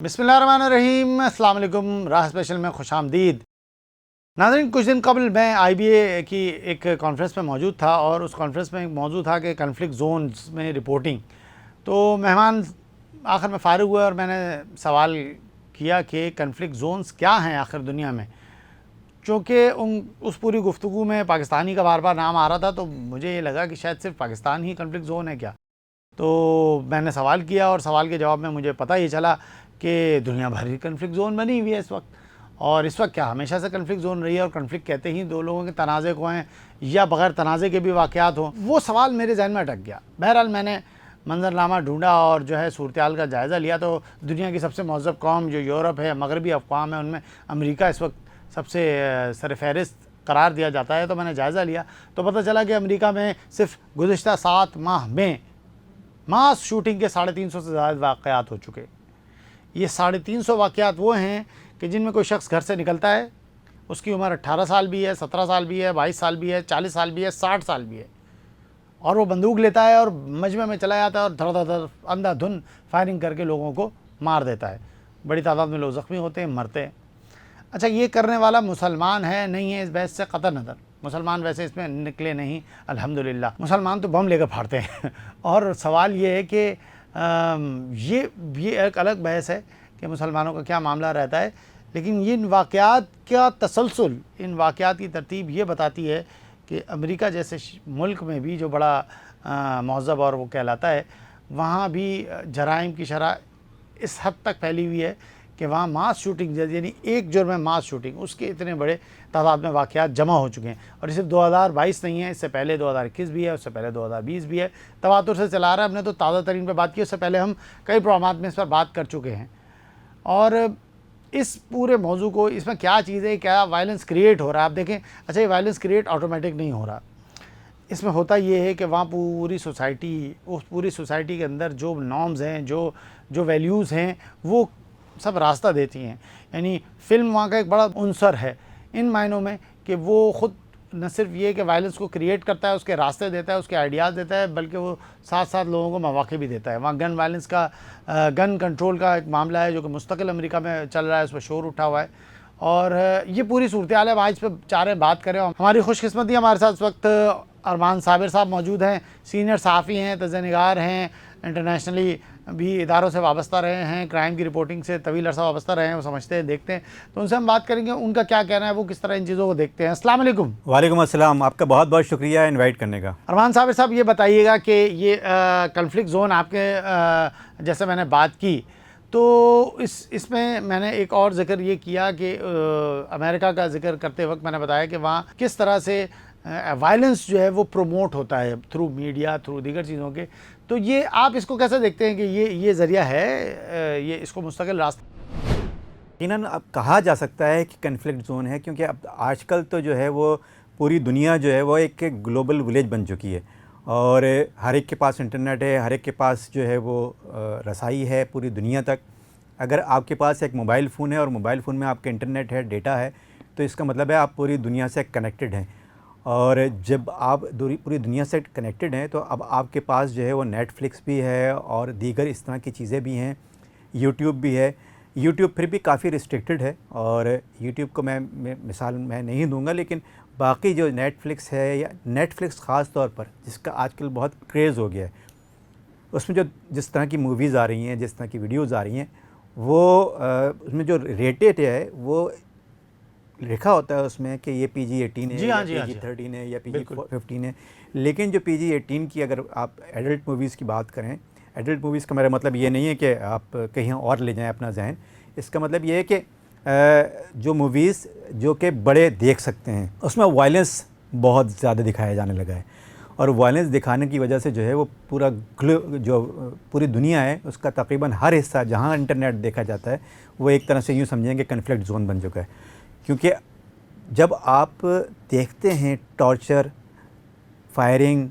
बिस्मिल्लाहिर्रहमानिर्रहीम, अस्सलाम वालेकुम। राह स्पेशल में खुशामदीद। नाज़रीन, कुछ दिन कबल मैं IBA की एक कॉन्फ्रेंस में मौजूद था और उस कॉन्फ्रेंस में मौजूद था कि कन्फ्लिक्ट जोन्स में रिपोर्टिंग। तो मेहमान आखिर में फ़ारिग हुए और मैंने सवाल किया कि कन्फ्लिक्ट जोन्स क्या हैं आखिर दुनिया में। चूँकि उस पूरी गुफ्तगू में पाकिस्तानी का बार बार नाम आ रहा था, तो मुझे ये लगा कि शायद सिर्फ पाकिस्तान ही कन्फ्लिक्ट जोन है क्या। तो मैंने सवाल किया और सवाल के जवाब में मुझे पता ये चला कि दुनिया भर की कन्फ्लिक्ट जोन बनी हुई है इस वक्त। और इस वक्त क्या, हमेशा से कन्फ्लिक्ट जोन रही है। और कन्फ्लिक्ट कहते ही दो लोगों के तनाज़े को हैं या बग़ैर तनाज़े के भी वाक़यात हों। वो सवाल मेरे जहन में अटक गया। बहरहाल मैंने मंजरनामा ढूंढा और जो है सूरत-ए-हाल का जायज़ा लिया। तो दुनिया की सबसे महज़्ज़ब कौम जो यूरोप है, मगरबी अक़वाम है, उनमें अमेरिका इस वक्त सबसे सर-ए-फ़हरिस्त करार दिया जाता है। तो मैंने जायज़ा लिया तो पता चला कि अमेरिका में सिर्फ़ गुज़िश्ता 7 माह में मास शूटिंग के 350 से ज़्यादा वाक़यात हो चुके। ये 350 वाक़यात वो हैं कि जिनमें कोई शख्स घर से निकलता है, उसकी उम्र 18 साल भी है, 17 साल भी है, 22 साल भी है, 40 साल भी है, 60 साल भी है, और वो बंदूक लेता है और मजमे में चला जाता है और धड़-धड़ अंधाधुन फायरिंग करके लोगों को मार देता है। बड़ी तादाद में लोग ज़ख्मी होते हैं, मरते हैं। अच्छा, ये करने वाला मुसलमान है नहीं है, इस बहस से क़तई नज़र। मुसलमान वैसे इसमें निकले नहीं, अल्हम्दुलिल्लाह। मुसलमान तो बम लेकर फाड़ते हैं और सवाल ये है कि ये एक अलग बहस है कि मुसलमानों का क्या मामला रहता है। लेकिन इन वाक़यात का तसलसल, इन वाक़यात की तरतीब ये बताती है कि अमेरिका जैसे मुल्क में भी जो बड़ा महज़्ज़ब और वो कहलाता है, वहाँ भी जराइम की शरह इस हद तक फैली हुई है कि वहाँ मास शूटिंग, यानी एक जुर्म है मास शूटिंग, उसके इतने बड़े तादाद में वाक़यात जमा हो चुके हैं। और ये सिर्फ 2022 नहीं है, इससे पहले 2021 भी है, उससे पहले 2020 भी है, तवातुर से चला रहा है। हमने तो ताज़ा तरीन पर बात की, उससे पहले हम कई प्रोग्रामात में इस पर बात कर चुके हैं। और इस पूरे मौजू को, इसमें क्या चीज़ है, क्या वायलेंस क्रिएट हो रहा है, आप देखें। अच्छा, ये वायलेंस क्रिएट ऑटोमेटिक नहीं हो रहा। इसमें होता ये है कि वहाँ पूरी सोसाइटी, उस पूरी सोसाइटी के अंदर जो नॉर्म्स हैं, जो वैल्यूज़ हैं, वो सब रास्ता देती हैं। यानी फ़िल्म वहाँ का एक बड़ा उनसर है इन मायनों में कि वो ख़ुद न सिर्फ ये कि वायलेंस को क्रिएट करता है, उसके रास्ते देता है, उसके आइडियाज़ देता है, बल्कि वो साथ साथ लोगों को मौक़े भी देता है। वहाँ गन वायलेंस का, गन कंट्रोल का एक मामला है जो कि मुस्तकिल अमेरिका में चल रहा है, उस पर शोर उठा हुआ है। और ये पूरी सूरत-ए-हाल है। आज इस पर चाह रहे बात करें। हमारी खुशकिस्मती, हमारे साथ इस वक्त अरमान साबिर साहब मौजूद हैं। सीनियर सहाफ़ी हैं, तज़्ज़िया-निगार हैं, इंटरनेशनली भी इदारों से वाबस्ता रहे हैं, क्राइम की रिपोर्टिंग से तवील अरसा वाबस्ता रहे हैं, वो समझते हैं, देखते हैं। तो उनसे हम बात करेंगे, उनका क्या कहना है, वो किस तरह इन चीज़ों को देखते हैं। अस्सलाम वालेकुम। वालेकुम अस्सलाम, आपका बहुत बहुत शुक्रिया इनवाइट करने का। अरमान साहब, ये बताइएगा कि ये कन्फ्लिक्ट जोन आपके जैसे मैंने बात की, तो इसमें मैंने एक और ज़िक्र ये किया कि अमेरिका का ज़िक्र करते वक्त मैंने बताया कि वहाँ किस तरह से वायलेंस जो है वो प्रमोट होता है थ्रू मीडिया, थ्रू दीगर चीज़ों के। तो ये आप इसको कैसे देखते हैं कि ये ज़रिया है, ये इसको मुस्तकिल रास्ता? यकीनन अब कहा जा सकता है कि कन्फ्लिक्ट जोन है, क्योंकि अब आजकल तो जो है वो पूरी दुनिया जो है वो एक ग्लोबल विलेज बन चुकी है और हर एक के पास इंटरनेट है, हर एक के पास जो है वो रसाई है पूरी दुनिया तक। अगर आपके पास एक मोबाइल फ़ोन है और मोबाइल फ़ोन में आपका इंटरनेट है, डेटा है, तो इसका मतलब है आप पूरी दुनिया से कनेक्टेड हैं। और जब आप पूरी दुनिया से कनेक्टेड हैं तो अब आपके पास जो है वो नेटफ्लिक्स भी है और दीगर इस तरह की चीज़ें भी हैं, यूट्यूब भी है। यूट्यूब फिर भी काफ़ी रिस्ट्रिक्टेड है और यूट्यूब को मैं मिसाल मैं नहीं दूंगा, लेकिन बाकी जो नेटफ्लिक्स है, या नेटफ्लिक्स ख़ास तौर पर जिसका आजकल बहुत क्रेज़ हो गया है, उसमें जो जिस तरह की मूवीज़ आ रही हैं, जिस तरह की वीडियोज़ आ रही हैं, वो उसमें जो रेटेड है वो लिखा होता है उसमें कि ये PG-18 है, या PG-13 है, या PG-15 है। लेकिन जो PG-18 की, अगर आप एडल्ट मूवीज़ की बात करें, एडल्ट मूवीज़ का मेरा मतलब ये नहीं है कि आप कहीं और ले जाएं अपना जहन। इसका मतलब ये है कि जो मूवीज़ जो कि बड़े देख सकते हैं, उसमें वायलेंस बहुत ज़्यादा दिखाया जाने लगा है। और वायलेंस दिखाने की वजह से जो है वो जो पूरी दुनिया है, उसका तकरीबन हर हिस्सा जहाँ इंटरनेट देखा जाता है, वो एक तरह से यूँ समझेंगे कन्फ्लिक्ट जोन बन चुका है। क्योंकि जब आप देखते हैं टॉर्चर, फायरिंग,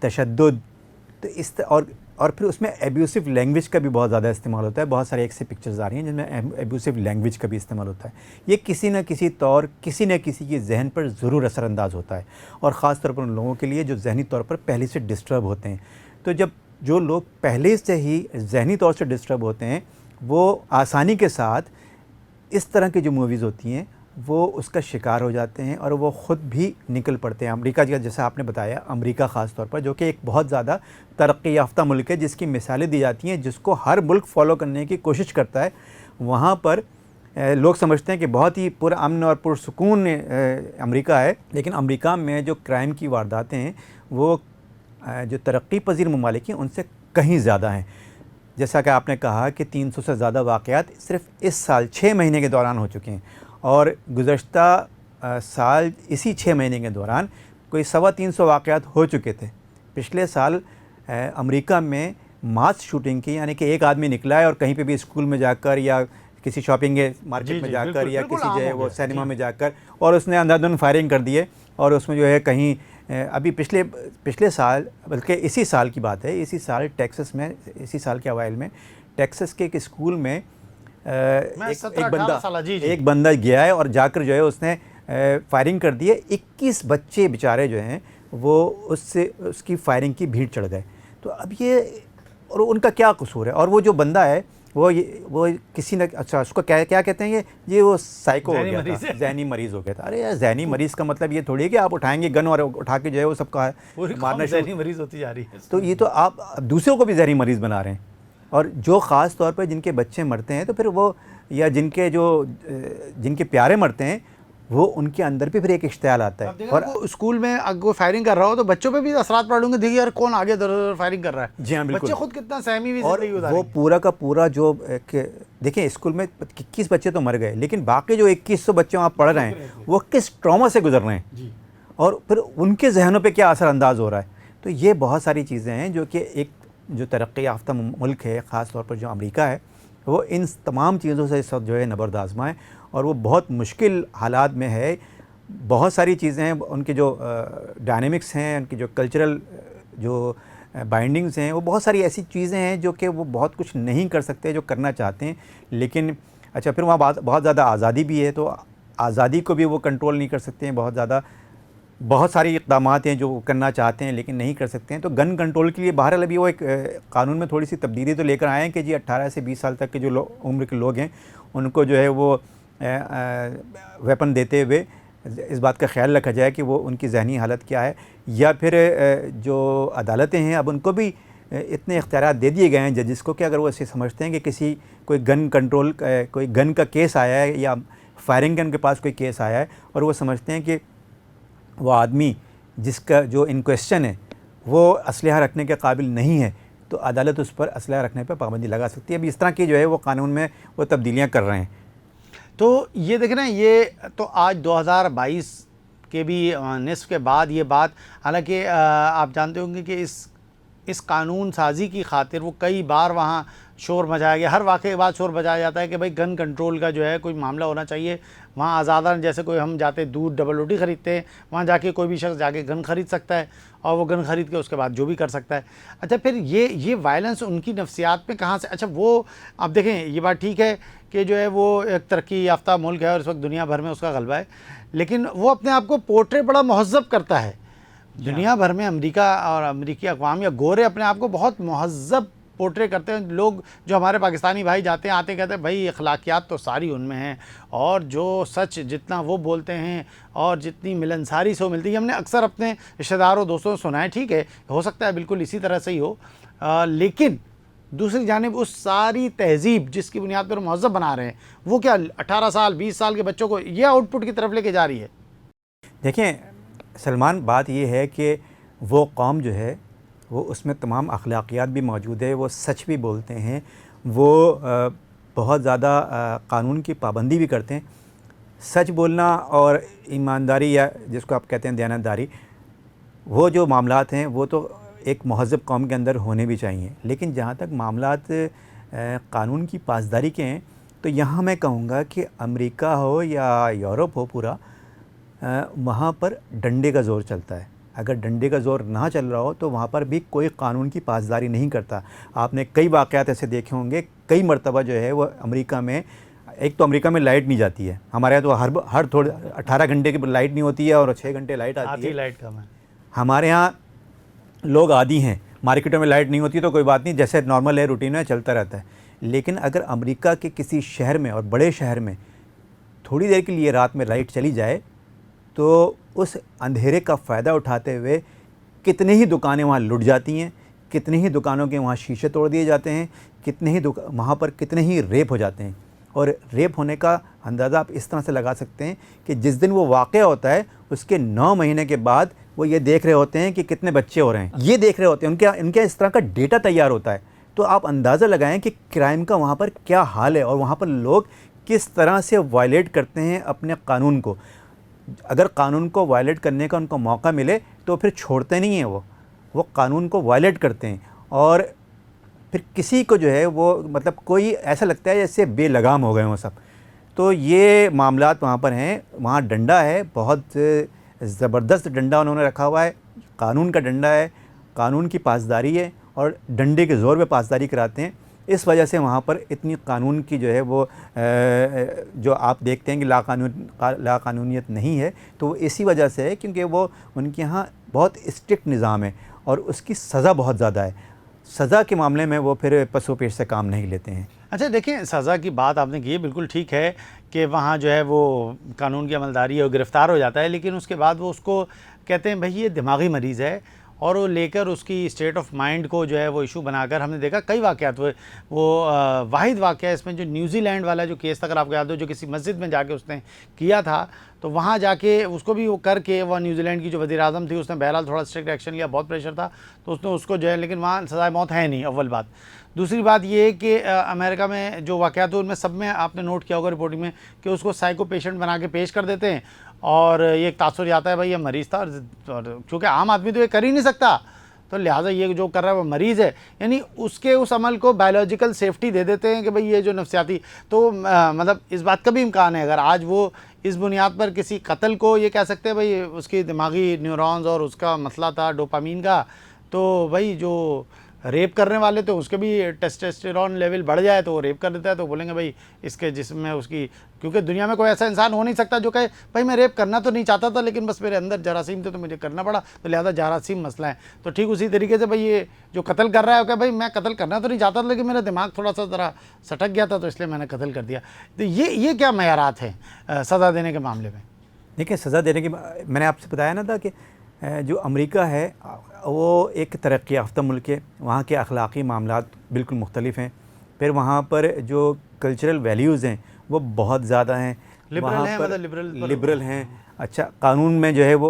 तशद्दुद, तो और फिर उसमें एब्यूसिव लैंग्वेज का भी बहुत ज़्यादा इस्तेमाल होता है। बहुत सारे ऐसे पिक्चर्स आ रही हैं जिनमें एब्यूसिव लैंग्वेज का भी इस्तेमाल होता है। ये किसी न किसी तौर, किसी न किसी के जहन पर ज़रूर असरअंदाज होता है, और ख़ास तौर पर उन लोगों के लिए जो जहनी तौर पर पहले से डिस्टर्ब होते हैं। तो जब जो लोग पहले से ही जहनी तौर से डिस्टर्ब होते हैं, वो आसानी के साथ इस तरह की जो मूवीज़ होती हैं वो उसका शिकार हो जाते हैं और वो ख़ुद भी निकल पड़ते हैं। अमेरिका जैसा आपने बताया, अमेरिका ख़ास तौर पर, जो कि एक बहुत ज़्यादा तरक्की याफ्ता मुल्क है, जिसकी मिसालें दी जाती हैं, जिसको हर मुल्क फॉलो करने की कोशिश करता है, वहाँ पर लोग समझते हैं कि बहुत ही पुरअमन और पुरसुकून अमेरिका है। लेकिन अमेरिका में जो क्राइम की वारदातें हैं वो जो तरक्की पजीर ममालिक हैं उनसे कहीं ज़्यादा हैं। जैसा कि आपने कहा कि 300 से ज़्यादा वाक़यात सिर्फ़ इस साल 6 महीने के दौरान हो चुके हैं, और गुज़श्ता साल इसी 6 महीने के दौरान कोई 325 वाक़यात हो चुके थे। पिछले साल अमेरिका में मास शूटिंग की, यानी कि एक आदमी निकला है और कहीं पे भी स्कूल में जाकर या किसी शॉपिंग मार्केट में जाकर या किसी जो है वो सिनेमा में जाकर और उसने अंधाधुंध फायरिंग कर दी है, और उसमें जो है कहीं अभी पिछले साल, बल्कि इसी साल की बात है, इसी साल टेक्सास में, इसी साल के अवाइल में टेक्सास के एक स्कूल में एक बंदा गया है और जाकर जो है उसने फायरिंग कर दी है। 21 बच्चे बेचारे जो हैं वो उसकी फायरिंग की भीड़ चढ़ गए। तो अब ये, और उनका क्या कसूर है? और वो जो बंदा है वो किसी ने, अच्छा उसको क्या कहते हैं, ये वो साइको हो गया था, ज़हनी मरीज़ हो गया था। अरे यार, ज़हनी मरीज़ का मतलब ये थोड़ी है कि आप उठाएंगे गन और उठा के जो है वो सबका मारना, ज़हनी मरीज़ होती जा रही है। तो ये तो आप दूसरों को भी ज़हनी मरीज़ बना रहे हैं। और जो ख़ास तौर पर जिनके बच्चे मरते हैं, तो फिर वो, या जिनके प्यारे मरते हैं, वो उनके अंदर भी फिर एक इश्तियाल आता है। और स्कूल में अगर कोई फायरिंग कर रहा हो तो बच्चों पे भी असरात पड़ लूँगे, देखिए यार कौन आगे दर फायरिंग कर रहा है। जी हाँ, बिल्कुल। बच्चे खुद कितना सहमी भी और वो पूरा का पूरा जो देखिए, स्कूल में 21 बच्चे तो मर गए, लेकिन बाकी जो 2100 बच्चे वहाँ पढ़ रहे हैं वो किस ट्रॉमा से गुजर रहे हैं, और फिर उनके जहनों पर क्या असरअंदाज हो रहा है। तो ये बहुत सारी चीज़ें हैं जो कि एक जो तरक्की याफ्ता मुल्क है, ख़ास तौर पर जो अमेरिका है, वो इन तमाम चीज़ों से इस वक्त जो है नबर्द आज़मा है, और वो बहुत मुश्किल हालात में है। बहुत सारी चीज़ें हैं, उनके जो डायनेमिक्स हैं, उनकी जो कल्चरल जो बाइंडिंग्स हैं, वो बहुत सारी ऐसी चीज़ें हैं जो कि वो बहुत कुछ नहीं कर सकते जो करना चाहते हैं। लेकिन अच्छा, फिर वहाँ बहुत ज़्यादा आज़ादी भी है, तो आज़ादी को भी वो कंट्रोल नहीं कर सकते हैं। बहुत सारी इक़दामात हैं जो करना चाहते हैं लेकिन नहीं कर सकते हैं। तो गन कंट्रोल के लिए बहरहाल अभी वो एक कानून में थोड़ी सी तब्दीली तो लेकर आए हैं कि जी 18 से 20 साल तक के जो उम्र के लोग हैं उनको जो है वो वेपन देते हुए इस बात का ख्याल रखा जाए कि वो उनकी ज़हनी हालत क्या है। या फिर जो अदालतें हैं, अब उनको भी इतने इख्तियारात दे दिए गए हैं जजेस को कि अगर वो ऐसे समझते हैं कि कोई गन का केस आया है या फायरिंग गन के पास कोई केस आया है, और वो समझते हैं कि वो आदमी जिसका जो इन क्वेश्चन है वो असलहा रखने के काबिल नहीं है, तो अदालत उस पर असलहा रखने पर पाबंदी लगा सकती है। अभी इस तरह की जो है वो कानून में वो तब्दीलियाँ कर रहे हैं। तो ये देख रहे हैं, ये तो आज 2022 के भी निस्फ के बाद ये बात, हालांकि आप जानते होंगे कि इस कानून साजी की खातिर वो कई बार वहाँ शोर मचाया गया। हर वाक़े के बाद शोर मचाया जाता है कि भाई गन कंट्रोल का जो है कोई मामला होना चाहिए। वहाँ आज़ादान, जैसे कोई हम जाते दूध डबल रोटी ख़रीदते हैं, वहाँ जाके कोई भी शख्स जाके गन ख़रीद सकता है और वो गन ख़रीद के उसके बाद जो भी कर सकता है। अच्छा, फिर ये वायलेंस उनकी नफ्सियात में कहाँ से? अच्छा, वो अब देखें, ये बात ठीक है कि जो है वो एक तरक्की याफ्ता मुल्क है और इस वक्त दुनिया भर में उसका गलबा है, लेकिन वो अपने आप को पोर्ट्रे बड़ा महज़्ज़ब करता है। दुनिया भर में अमेरिका और अमेरिकी अक़वाम या गोरे अपने आप को बहुत महज़्ज़ब पोर्ट्रे करते हैं। लोग जो हमारे पाकिस्तानी भाई जाते हैं, आते कहते हैं भाई अखलाकियात तो सारी उनमें हैं, और जो सच जितना वो बोलते हैं और जितनी मिलनसारी से वो मिलती है, हमने अक्सर अपने रिश्तेदारों दोस्तों से सुना है। ठीक है, हो सकता है बिल्कुल इसी तरह से ही हो, लेकिन दूसरी जानिब उस सारी तहज़ीब जिसकी बुनियाद पर महज़्ज़ब बना रहे हैं, वो क्या 18 साल 20 साल के बच्चों को ये आउटपुट की तरफ लेके जा रही है? देखें सलमान, बात ये है कि वो कौम जो है वो उसमें तमाम अखलाकियात भी मौजूद है, वो सच भी बोलते हैं, वो बहुत ज़्यादा कानून की पाबंदी भी करते हैं। सच बोलना और ईमानदारी, या जिसको आप कहते हैं दयानतदारी, वो जो मामलात हैं वो तो एक महज़्ज़ब कौम के अंदर होने भी चाहिए। लेकिन जहाँ तक मामलात कानून की पासदारी के हैं, तो यहाँ मैं कहूँगा कि अमेरिका हो या यूरोप हो पूरा, वहाँ पर डंडे का ज़ोर चलता है। अगर डंडे का ज़ोर ना चल रहा हो तो वहाँ पर भी कोई कानून की पासदारी नहीं करता। आपने कई वाक़यात ऐसे देखे होंगे, कई मरतबा जो है वो अमेरिका में, एक तो अमेरिका में लाइट नहीं जाती है, हमारे यहाँ तो हर थोड़े 18 घंटे की लाइट नहीं होती है और 6 घंटे लाइट आती है। लाइट कम है हमारे यहाँ, लोग आदी हैं, मार्केटों में लाइट नहीं होती तो कोई बात नहीं, जैसे नॉर्मल है, रूटीन है, चलता रहता है। लेकिन अगर अमेरिका के किसी शहर में और बड़े शहर में थोड़ी देर के लिए रात में लाइट चली जाए तो उस अंधेरे का फ़ायदा उठाते हुए कितनी ही दुकानें वहाँ लुट जाती हैं, कितनी ही दुकानों के वहाँ शीशे तोड़ दिए जाते हैं, कितने ही वहाँ पर कितने ही रेप हो जाते हैं। और रेप होने का अंदाज़ा आप इस तरह से लगा सकते हैं कि जिस दिन वो वाक़या होता है उसके 9 महीने के बाद वो ये देख रहे होते हैं कि कितने बच्चे हो रहे हैं, ये देख रहे होते हैं, उनके इस तरह का डेटा तैयार होता है। तो आप अंदाज़ा लगाएं कि क्राइम का वहाँ पर क्या हाल है और वहाँ पर लोग किस तरह से वायलेट करते हैं अपने कानून को। अगर कानून को वायलेट करने का उनको मौका मिले तो फिर छोड़ते नहीं हैं, वो कानून को वायलेट करते हैं और फिर किसी को जो है वो मतलब कोई ऐसा लगता है जैसे बेलगाम हो गए हों सब। तो ये मामलात वहाँ पर हैं। वहाँ डंडा है, बहुत ज़बरदस्त डंडा उन्होंने रखा हुआ है, कानून का डंडा है, कानून की पासदारी है और डंडे के ज़ोर पे पासदारी कराते हैं। इस वजह से वहाँ पर इतनी कानून की जो है वो जो आप देखते हैं कि लाकानूनियत नहीं है, तो वो इसी वजह से है क्योंकि वो उनके यहाँ बहुत स्ट्रिक्ट निज़ाम है और उसकी सज़ा बहुत ज़्यादा है। सज़ा के मामले में वो फिर पसो पेश से काम नहीं लेते हैं। अच्छा देखिए, सज़ा की बात आपने की है, बिल्कुल ठीक है कि वहाँ जो है वो कानून की अमलदारी है, वो गिरफ़्तार हो जाता है, लेकिन उसके बाद वो उसको कहते हैं भाई ये दिमागी मरीज़ है और वो लेकर उसकी स्टेट ऑफ माइंड को जो है वो इशू बनाकर हमने देखा कई वाक़यात हुए। वो वाहिद वाक़या इसमें जो न्यूजीलैंड वाला जो केस था, अगर आपको याद हो, जो किसी मस्जिद में जाके उसने किया था, तो वहाँ जाके उसको भी वो करके वह न्यूजीलैंड की जो वज़ीर-ए-आज़म थी उसने बहरहाल थोड़ा स्ट्रिक्ट एक्शन लिया, बहुत प्रेशर था तो उसने उसको जो है, लेकिन वहाँ सज़ाए मौत है नहीं, अव्वल बात। दूसरी बात ये है कि अमेरिका में जो वाक़यात हुए उनमें सब में आपने नोट किया होगा रिपोर्टिंग में कि उसको साइको पेशेंट बना के पेश कर देते हैं और ये एक तासुर आता है भाई ये मरीज़ था और चूँकि आम आदमी तो ये कर ही नहीं सकता, तो लिहाजा ये जो कर रहा है वो मरीज़ है, यानी उसके उस अमल को बायोलॉजिकल सेफ्टी दे देते हैं कि भाई ये जो नफ्सियाती, तो मतलब इस बात का भी इम्कान है अगर आज वो इस बुनियाद पर किसी कत्ल को ये कह सकते हैं भाई उसकी दिमागी न्यूरॉन्स और उसका मसला था डोपामीन का, तो भाई जो रेप करने वाले तो उसके भी टेस्टोस्टेरोन लेवल बढ़ जाए तो वो रेप कर देता है, तो बोलेंगे भाई इसके जिस्म में उसकी, क्योंकि दुनिया में कोई ऐसा इंसान हो नहीं सकता जो कहे भाई मैं रेप करना तो नहीं चाहता था लेकिन बस मेरे अंदर जरासीम थे तो मुझे करना पड़ा, तो लिहाजा जरासीम मसला है। तो ठीक उसी तरीके से भाई ये जो कत्ल कर रहा है क्या भाई मैं कत्ल करना तो नहीं चाहता था लेकिन मेरा दिमाग थोड़ा सा ज़रा सटक गया था तो इसलिए मैंने कत्ल कर दिया। तो ये क्या मयारात हैं सज़ा देने के मामले में? देखिए, सज़ा देने की मैंने आपसे बताया ना था कि जो अमेरिका है वो एक तरक्की याफ्ता मुल्क है, वहाँ के अखलाक़ी मामलात बिल्कुल मुख्तलिफ़ हैं। फिर वहाँ पर जो कल्चरल वैल्यूज़ हैं वो बहुत ज़्यादा हैं, लिबरल हैं, मतलब लिबरल हैं। अच्छा, कानून में जो है वो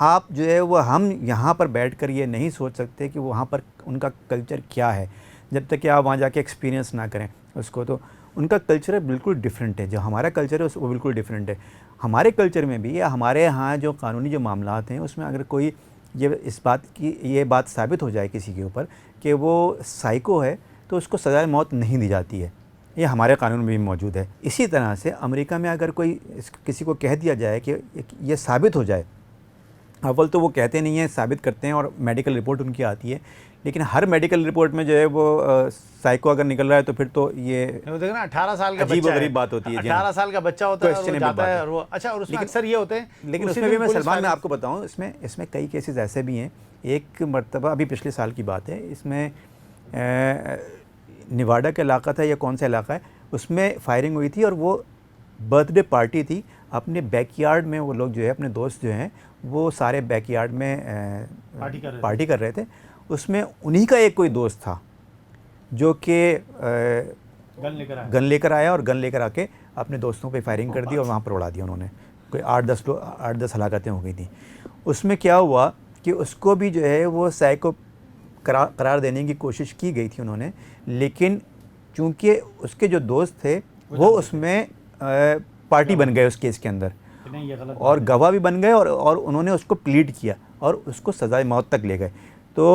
आप जो है वो हम यहाँ पर बैठकर ये नहीं सोच सकते कि वहाँ पर उनका कल्चर क्या है जब तक कि आप वहाँ जाके एक्सपीरियंस ना करें उसको। तो उनका कल्चर बिल्कुल डिफरेंट है, जो हमारा कल्चर है वो बिल्कुल डिफरेंट है। हमारे कल्चर में भी या हमारे यहाँ जो कानूनी जो मामलात हैं उसमें अगर कोई ये बात साबित हो जाए किसी के ऊपर कि वो साइको है तो उसको सज़ाए मौत नहीं दी जाती है, ये हमारे कानून में भी मौजूद है। इसी तरह से अमेरिका में अगर कोई किसी को कह दिया जाए कि ये साबित हो जाए, अव्वल तो वो कहते नहीं हैं, साबित करते हैं और मेडिकल रिपोर्ट उनकी आती है, लेकिन हर मेडिकल रिपोर्ट में जो है वो साइको अगर निकल रहा है तो फिर तो ये देखो ना 18 साल का अजीब गरीब बात होती है। 18 साल का बच्चा होता है और वो जाता है और वो अच्छा, और उसमें अक्सर ये होते हैं। लेकिन उसमें भी मैं सलमान मैं आपको बताऊं, इसमें कई केसेस ऐसे भी हैं। एक मरतबा अभी पिछले साल की बात है, इसमें निवाडा का इलाका था या कौन सा इलाका है, उसमें फायरिंग हुई थी और वो बर्थडे पार्टी थी। अपने बैकयार्ड में वो लोग जो है अपने दोस्त जो हैं वो सारे बैकयार्ड में पार्टी कर रहे थे। उसमें उन्हीं का एक कोई दोस्त था जो कि गन लेकर आया और गन लेकर आके अपने दोस्तों पे फायरिंग कर दी और वहाँ पर उड़ा दिया उन्होंने। कोई 8-10 हलाकतें हो गई थी। उसमें क्या हुआ कि उसको भी जो है वो साइको करार देने की कोशिश की गई थी उन्होंने, लेकिन चूँकि उसके जो दोस्त थे वो उसमें पार्टी बन गए उस केस के अंदर और गवाह भी बन गए और उन्होंने उसको प्लीड किया और उसको सज़ाए मौत तक ले गए। तो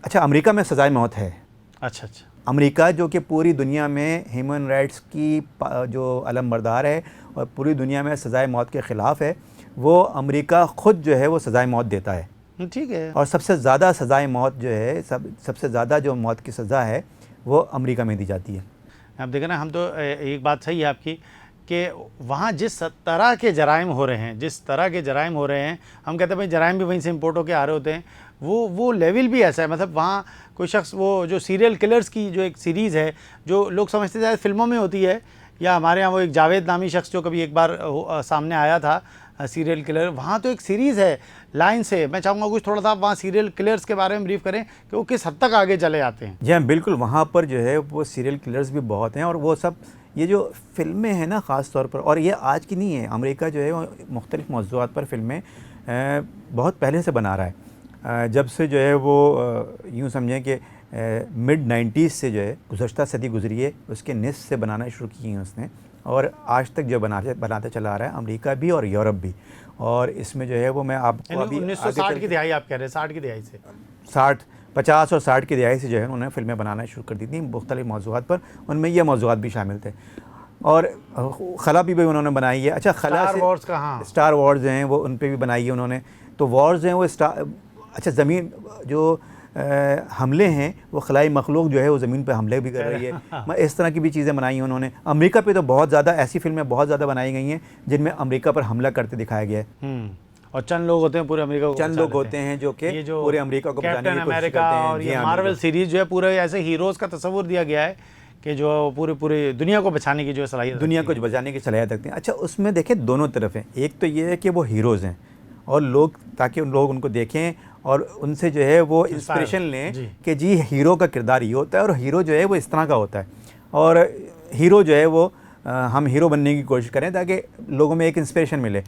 अच्छा, अमेरिका में सज़ाए मौत है। अच्छा, अमेरिका जो कि पूरी दुनिया में ह्यूमन राइट्स की जो अलमबरदार है और पूरी दुनिया में सज़ाए मौत के ख़िलाफ़ है, वो अमेरिका ख़ुद जो है वो सज़ाए मौत देता है। ठीक है। और सबसे ज़्यादा सज़ाए मौत जो है सबसे ज़्यादा जो मौत की सज़ा है वो अमेरिका में दी जाती है। अब देखें ना, हम तो एक बात सही है आपकी कि वहाँ जिस तरह के जराइम हो रहे हैं, हम कहते हैं भाई जराइम भी वहीं से इम्पोर्ट होकर आ रहे होते हैं, वो लेवल भी ऐसा है। मतलब वहाँ कोई शख्स वो जो सीरियल किलर्स की जो एक सीरीज़ है, जो लोग समझते शायद फिल्मों में होती है, या हमारे यहाँ वो एक जावेद नामी शख्स जो कभी एक बार सामने आया था, सीरियल किलर, वहाँ तो एक सीरीज़ है लाइन से। मैं चाहूँगा कुछ थोड़ा सा वहाँ सीरियल किलर्स के बारे में ब्रीफ करें कि वो किस हद तक आगे चले जाते हैं। जी हाँ, बिल्कुल, वहाँ पर जो है वो सीरियल किलर्स भी बहुत हैं, और वो सब ये जो फ़िल्में हैं ना ख़ास तौर पर, और ये आज की नहीं है, अमेरिका जो है वो मुख्तलिफ़ मौज़ूआत पर फ़िल्में बहुत पहले से बना रहा है। जब से जो है वो यूँ समझें कि मिड 90s से जो है गुज़श्ता सदी गुज़री है, उसके निस से बनाना शुरू की हैं उसने, और आज तक जो बनाते चला आ रहा है, अमेरिका भी और यूरोप भी। और इसमें जो है वो मैं आपको अभी 1960 की दिहाई आप कह रहे हैं, 60 की दिहाई से 50 और 60 की दिहाई से जो है उन्होंने फ़िल्में बनाना शुरू कर दी थी मुख्तलिफ़ मौज़ूआत पर, उनमें ये मौज़ूआत भी शामिल थे। और खला भी उन्होंने बनाई है। अच्छा, खला स्टार वॉर्स का, हाँ, स्टार वॉर्स हैं वो, उन पर भी बनाई है उन्होंने। तो वॉर्स हैं वो अच्छा, ज़मीन जो हमले हैं वो खलाई मखलूक जो है वो ज़मीन पे हमले भी कर रही है। इस तरह की भी चीज़ें बनाई हैं उन्होंने। अमेरिका पे तो बहुत ज़्यादा ऐसी फ़िल्में बहुत ज़्यादा बनाई गई हैं जिनमें अमेरिका पर हमला करते दिखाया गया है। और चंद लोग होते हैं पूरे अमेरिका को, चंद लोग होते हैं जो कि पूरे अमेरिका को बचाने की कोशिश करते हैं। और ये मार्वल सीरीज़ जो है पूरे ऐसे हीरोज़ का तस्वुर दिया गया है कि जो पूरे दुनिया को बचाने की जो सलाहियत, दुनिया को बचाने की सलाहियत रखते हैं। अच्छा, उसमें देखें दोनों तरफ हैं। एक तो ये है कि वो हीरोज़ हैं और लोग, ताकि लोग उनको देखें और उनसे जो है वो इंस्पिरेशन लें कि जी हीरो का किरदार ये होता है और हीरो जो है वो इस तरह का होता है, और हीरो जो है वो हम हीरो बनने की कोशिश करें ताकि लोगों में एक इंस्पिरेशन मिले।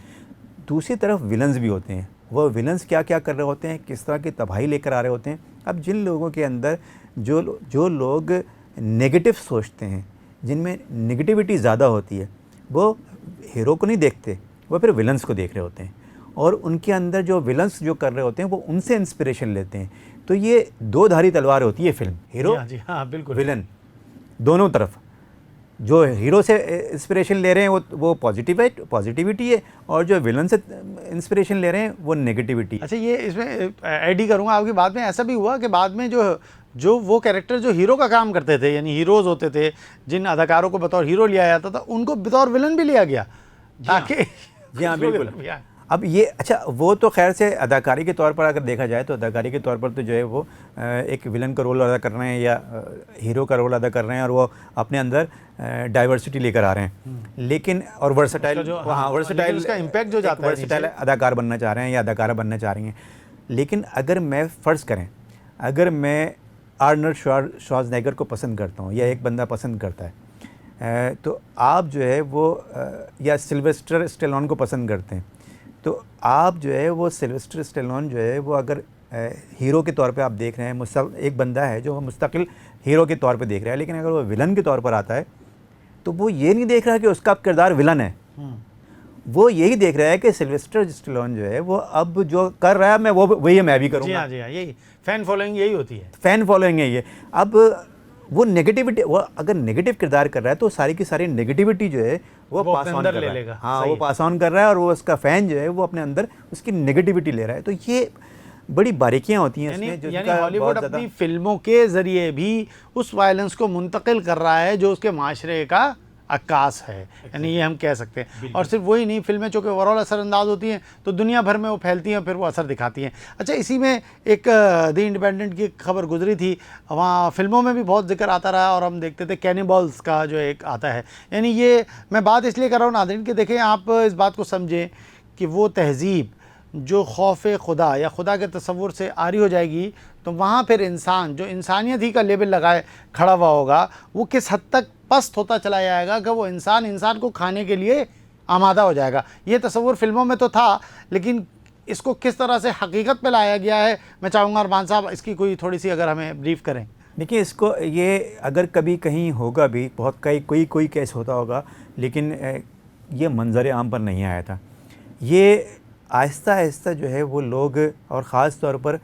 दूसरी तरफ विलन्स भी होते हैं। वो विलन्स क्या क्या कर रहे होते हैं, किस तरह की तबाही लेकर आ रहे होते हैं। अब जिन लोगों के अंदर जो लोग नेगेटिव सोचते हैं, जिनमें नेगेटिविटी ज़्यादा होती है, वो हीरो को नहीं देखते, वो फिर विलन्स को देख रहे होते हैं, और उनके अंदर जो विलन्स जो कर रहे होते हैं वो उनसे इंस्पिरेशन लेते हैं। तो ये दो धारी तलवार होती है फिल्म, हीरो, हाँ, बिल्कुल, विलन, दोनों तरफ। जो हीरो से इंस्पिरेशन ले रहे हैं वो पॉजिटिविटी है, और जो विलन से इंस्पिरेशन ले रहे हैं वो नेगेटिविटी। अच्छा, ये इसमें ऐड ही करूँगा आपकी बात में, ऐसा भी हुआ कि बाद में जो वो कैरेक्टर जो हीरो का काम करते थे, यानी हीरोज़ होते थे, जिन अदाकारों को बतौर हीरो लिया जाता था, उनको बतौर विलन भी लिया गया ताकि जी हाँ, बिल्कुल। अब ये अच्छा, वो तो खैर से अदाकारी के तौर पर अगर देखा जाए तो अदाकारी के तौर पर तो जो है वो एक विलन का रोल अदा कर रहे हैं या हीरो का रोल अदा कर रहे हैं, और वो अपने अंदर डाइवर्सिटी लेकर आ रहे हैं। लेकिन और वर्सटाइल, हाँ, वर्सटाइल उसका इम्पैक्ट जो जाता है, वर्सटाइल अदाकार बनना चाह रहे हैं या अदाकारा बनना चाह रही हैं। लेकिन अगर मैं फ़र्ज़ करें, अगर मैं आर्नल्ड श्वार्ज़नेगर को पसंद करता हूँ या एक बंदा पसंद करता है, तो आप जो है वो या सिल्वेस्टर स्टेलोन को पसंद करते हैं, तो आप जो है वो सिल्वेस्टर स्टेलोन जो है वो अगर हीरो के तौर पे आप देख रहे हैं, एक बंदा है जो मुस्तकिल हीरो के तौर पे देख रहा है, लेकिन अगर वो विलन के तौर पर आता है तो वो ये नहीं देख रहा कि उसका किरदार विलन है, वो यही देख रहा है कि सिल्वेस्टर स्टेलोन जो है वो अब जो कर रहा है मैं वही मैं भी करूँगा। जी हाँ, यही फ़ैन फॉलोइंग यही होती है, फ़ैन फॉलोइंग है ये। अब वो नेगेटिविटी, वो अगर नेगेटिव किरदार कर रहा है तो सारी की सारी नेगेटिविटी जो है वो पास ऑन कर रहा है। हाँ, वो पास ऑन कर रहा है, और वो उसका फ़ैन जो है वो अपने अंदर उसकी नेगेटिविटी ले रहा है। तो ये बड़ी बारीकियां होती हैं इसमें, यानी हॉलीवुड अपनी फिल्मों के ज़रिए भी उस वायलेंस को मुंतकिल कर रहा है जो उसके माशरे का अक्कास है, यानी ये हम कह सकते हैं। और सिर्फ वही नहीं, फिल्में चूँकि ओवरऑल असरअंदाज होती हैं तो दुनिया भर में वो फैलती हैं, फिर वो असर दिखाती हैं। अच्छा, इसी में एक द इंडिपेंडेंट की खबर गुजरी थी, वहाँ फिल्मों में भी बहुत जिक्र आता रहा और हम देखते थे, कैनिबल्स का जो एक आता है। यानी ये मैं बात इसलिए कर रहा हूँ नाज़रीन कि देखें, आप इस बात को समझें कि वो तहज़ीब जो खौफ खुदा या खुदा के तसव्वुर से आरी हो जाएगी, तो वहाँ फिर इंसान जो इंसानियत ही का लेबल लगाए खड़ा हुआ होगा, वो किस हद तक पस्त होता चला जाएगा कि वो इंसान को खाने के लिए आमादा हो जाएगा। ये तसव्वुर फिल्मों में तो था, लेकिन इसको किस तरह से हकीकत पे लाया गया है, मैं चाहूँगा अरमान साहब इसकी कोई थोड़ी सी अगर हमें ब्रीफ करें। देखिए, इसको ये अगर कभी कहीं होगा भी, बहुत कोई केस होता होगा, लेकिन ये मंजर आम पर नहीं आया था। ये आहिस्ता आहिस्ता जो है वो लोग, और ख़ास तौर पर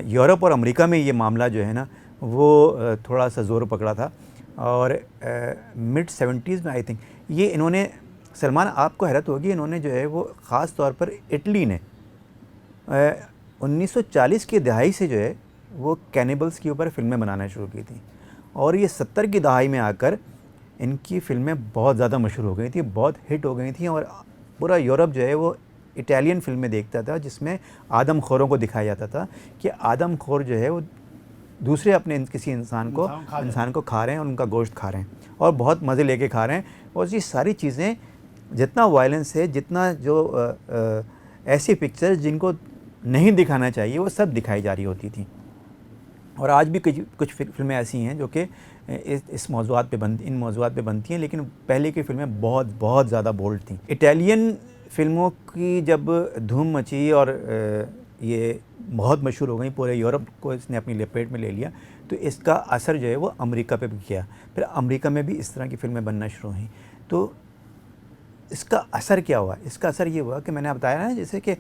यूरोप और अमेरिका में ये मामला जो है ना वो थोड़ा सा ज़ोर पकड़ा था, और मिड 70s में आई थिंक ये इन्होंने, सलमान, आपको हैरत होगी, इन्होंने जो है वो ख़ास तौर पर इटली ने 1940 की दहाई से जो है वो कैनिबल्स के ऊपर फ़िल्में बनाना शुरू की थी, और ये 70 की दहाई में आकर इनकी फ़िल्में बहुत ज़्यादा मशहूर हो गई थी, बहुत हिट हो गई थी, और पूरा यूरोप जो है वो इटालियन फिल्में देखता था जिसमें आदमखोरों को दिखाया जाता था कि आदमखोर जो है वो दूसरे अपने किसी इंसान को खा रहे हैं और उनका गोश्त खा रहे हैं और बहुत मज़े लेके खा रहे हैं। और ये सारी चीज़ें, जितना वायलेंस है, जितना जो ऐसी पिक्चर्स जिनको नहीं दिखाना चाहिए वो सब दिखाई जा रही होती थी। और आज भी कुछ फिल्में ऐसी हैं जो कि इन मौज़ूआत पे बनती हैं, लेकिन पहले की फिल्में बहुत बहुत ज़्यादा बोल्ड थी। इटालियन फिल्मों की जब धूम मची और ये बहुत मशहूर हो गई, पूरे यूरोप को इसने अपनी लपेट में ले लिया, तो इसका असर जो है वो अमेरिका पे भी किया। फिर अमेरिका में भी इस तरह की फिल्में बनना शुरू हुई। तो इसका असर क्या हुआ? इसका असर ये हुआ कि मैंने बताया ना, जैसे कि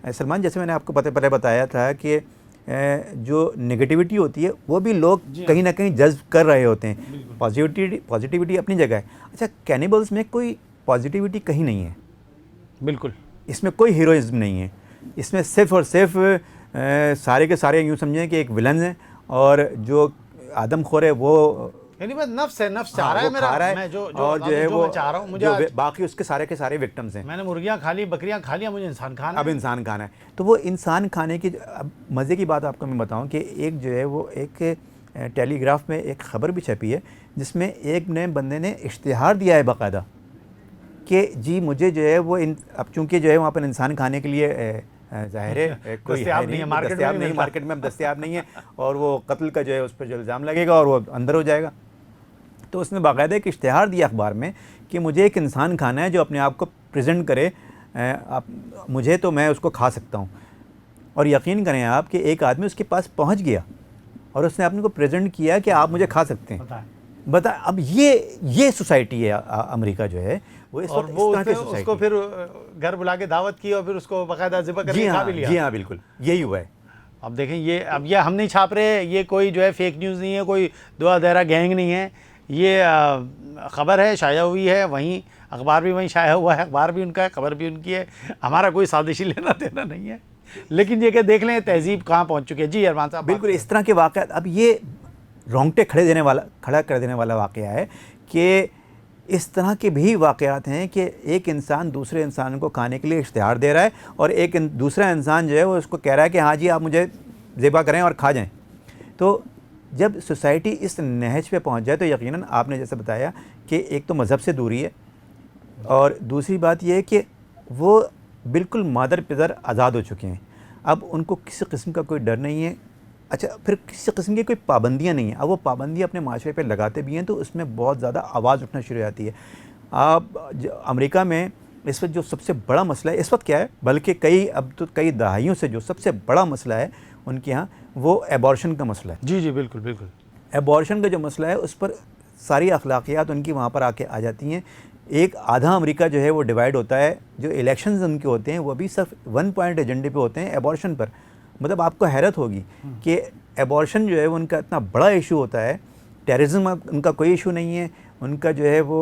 सलमान, जैसे मैंने आपको पहले बताया था कि जो नेगेटिविटी होती है वो भी लोग कहीं ना कहीं जज्ब कर रहे होते हैं। पॉजिटिविटी अपनी जगह है। अच्छा, कैनिबल्स में कोई पॉजिटिविटी कहीं नहीं है, बिल्कुल। इसमें कोई हीरोइज्म नहीं है। इसमें सिर्फ और सिर्फ सारे के सारे यूँ समझें कि एक विलन है और जो आदमखोर है वो यानी बस नफ्स है, नफ्स चाह रहा है मेरा, मैं जो और जो है वो मैं चाह रहा हूँ, मुझे बाकी उसके सारे के सारे विक्टिम्स हैं। मैंने मुर्गियाँ खा ली, बकरियाँ खा लिया, मुझे इंसान खाना है। अब इंसान खाना है। तो वो इंसान खाने की, अब मज़े की बात आपको मैं बताऊं कि एक जो है वो एक टेलीग्राफ में एक ख़बर भी छपी है जिसमें एक नए बंदे ने इश्तिहार दिया है बाकायदा कि जी मुझे जो है वो अब चूँकि जो है वहाँ पर इंसान खाने के लिए ज़ाहिर है कोई दस्तयाब नहीं है, मार्केट में अब दस्तयाब नहीं है और वो कत्ल का जो है उस पर जो इल्ज़ाम लगेगा और वो अंदर हो जाएगा। तो उसने बाकायदा एक इश्तिहार दिया अखबार में कि मुझे एक इंसान खाना है जो अपने आप को प्रेजेंट करे, मुझे तो मैं उसको खा सकता हूँ। और यकीन करें आप कि एक आदमी उसके पास पहुँच गया और उसने अपने को प्रेजेंट किया कि आप मुझे खा सकते हैं। बता, अब ये सोसाइटी है अमेरिका जो है वो इस वक्त इस तरह की सोसाइटी। उसको फिर घर बुला के दावत की और फिर उसको बाकायदा ज़िबा करके खा भी लिया। जी हाँ, बिल्कुल यही हुआ है। अब देखें, ये अब ये हम नहीं छाप रहे, ये कोई जो है फेक न्यूज़ नहीं है, कोई दुआ दहरा गैंग नहीं है, ये ख़बर है, शाया हुई है, वहीं अखबार भी वहीं शाया हुआ है, अखबार भी उनका है, खबर भी उनकी है, हमारा कोई साजिशी लेना देना नहीं है। लेकिन ये कि देख लें तहजीब कहाँ पहुँच चुकी है। जी अरमान साहब, बिल्कुल इस तरह के वाक़यात, अब ये रोंगटे खड़ा कर देने वाला वाक़या है कि इस तरह के भी वाक़यात हैं कि एक इंसान दूसरे इंसान को खाने के लिए इश्तिहार दे रहा है और एक दूसरा इंसान जो है वो उसको कह रहा है कि हाँ जी आप मुझे ज़िबा करें और खा जाएं। तो जब सोसाइटी इस नहज पे पहुंच जाए तो यकीनन आपने जैसे बताया कि एक तो मज़हब से दूरी है और दूसरी बात यह है कि वो बिल्कुल मादर पिदर आज़ाद हो चुके हैं। अब उनको किसी किस्म का कोई डर नहीं है। अच्छा, फिर किसी किस्म की कोई पाबंदियाँ नहीं हैं। अब वो पाबंदियाँ अपने माशरे पे लगाते भी हैं तो उसमें बहुत ज़्यादा आवाज़ उठना शुरू हो जाती है। अब अमेरिका में इस वक्त जो सबसे बड़ा मसला है, इस वक्त क्या है, बल्कि कई दहाइयों से जो सबसे बड़ा मसला है उनके यहाँ, वो एबॉर्शन का मसला है। जी जी बिल्कुल बिल्कुल। एबॉर्शन का जो मसला है उस पर सारी अखलाकियात उनकी वहाँ पर आके आ जाती हैं। एक आधा अमेरिका जो है वो डिवाइड होता है। जो इलेक्शंस उनके होते हैं वो भी सिर्फ 1 पॉइंट एजेंडे पे होते हैं, एबॉर्शन पर। मतलब आपको हैरत होगी कि एबॉर्शन जो है वो उनका इतना बड़ा इशू होता है। टेररिज्म उनका कोई इशू नहीं है। उनका जो है वो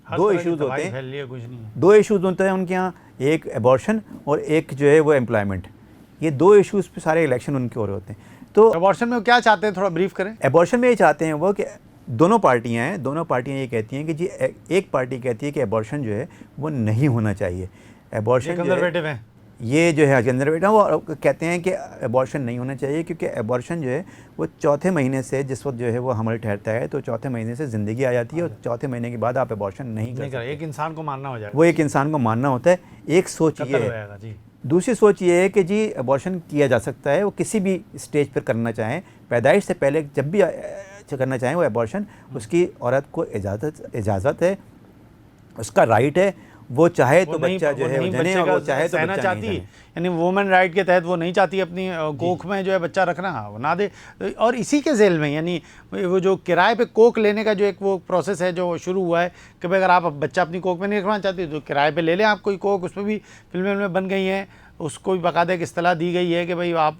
दो इश्यूज़ होते हैं, दो इश्यूज़ होते हैं उनके यहाँ, एक एबॉर्शन और एक जो है वो एम्प्लॉयमेंट। ये दो इश्यूज़ पे सारे इलेक्शन उनके हो रहे होते हैं। तो एबॉर्शन में क्या चाहते हैं, थोड़ा ब्रीफ करें। एबॉर्शन में ये चाहते हैं वो कि दोनों पार्टियां ये कहती हैं कि जी एक पार्टी कहती है कि एबॉर्शन जो है वो नहीं होना चाहिए। एबॉर्शन कंजर्वेटिव है, ये जो है कंजर्वेटिव, वो कहते हैं कि एबॉर्शन नहीं होना चाहिए क्योंकि एबॉर्शन जो है वो चौथे महीने से, जिस वक्त जो है वो हमल ठहरता है तो चौथे महीने से ज़िंदगी आ जाती है और चौथे महीने के बाद आप एबॉर्शन नहीं कर सकते। एक इंसान को मारना हो जाएगा, वो एक इंसान को मारना होता है। एक सोच ये है। दूसरी सोच ये है कि जी एबॉर्शन किया जा सकता है, वो किसी भी स्टेज पर करना चाहें, पैदाइश से पहले जब भी करना चाहें वो एबॉर्शन, उसकी औरत को इजाज़त है, उसका राइट है। वो चाहे तो बच्चा जो है जने और वो चाहे तो बच्चा चाहती, यानी वुमेन राइट के तहत वो नहीं चाहती अपनी कोख में जो है बच्चा रखना, वो ना दे। और इसी के झेल में यानी वो जो किराए पे कोख लेने का जो एक वो प्रोसेस है जो शुरू हुआ है कि भाई अगर आप बच्चा अपनी कोख में नहीं रखना चाहते तो किराए पे ले लें आप कोई कोख। उस पर भी फिल्में बन गई हैं, उसको भी बाकायदा एक इस्तेलाह दी गई है कि भाई आप